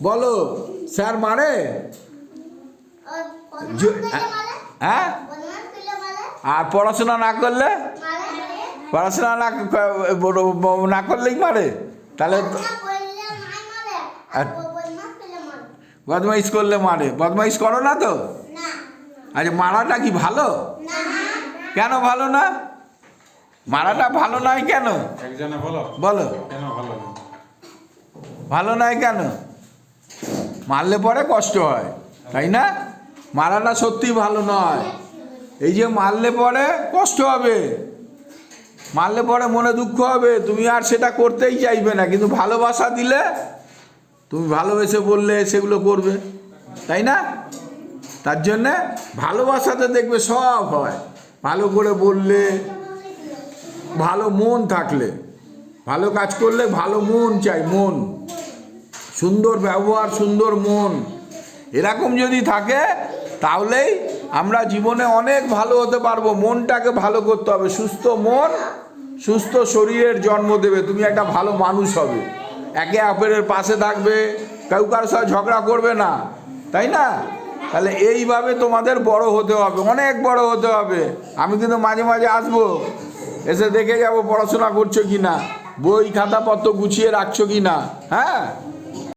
বলো, স্যার মারে? হ্যাঁ, আর পড়াশোনা না করলে? পড়াশোনা না করলেই মারে? তাহলে বদমাইশ করলে মারে? বদমাইশ করো না তো? আচ্ছা, মারাটা কি ভালো? কেন ভালো না? মারাটা ভালো নয় কেন? বলো, ভালো নয় কেন? মারলে পরে কষ্ট হয়, তাই না? মারাটা সত্যি ভালো নয়। এই যে মারলে পরে কষ্ট হবে, মারলে পরে মনে দুঃখ হবে, তুমি আর সেটা করতেই চাইবে না। কিন্তু ভালোবাসা দিলে তুমি ভালোবেসে বললে সেগুলো করবে, তাই না? তার জন্যে ভালোবাসাতে দেখবে সব হয়। ভালো করে বললে, ভালো মন থাকলে, ভালো কাজ করলে ভালো মন চাই, মন, সুন্দর ব্যবহার, সুন্দর মন, এরকম যদি থাকে তাহলেই আমরা জীবনে অনেক ভালো হতে পারবো। মনটাকে ভালো করতে হবে। সুস্থ মন সুস্থ শরীরের জন্ম দেবে। তুমি একটা ভালো মানুষ হবে, একে অপরের পাশে থাকবে, কেউ কারোর সাথে ঝগড়া করবে না, তাই না? তাহলে এইভাবে তোমাদের বড় হতে হবে, অনেক বড় হতে হবে। আমি কিন্তু মাঝে মাঝে আসবো, এসে দেখে যাবো পড়াশোনা করছো কি না, বই খাতাপত্র গুছিয়ে রাখছো কি না। হ্যাঁ।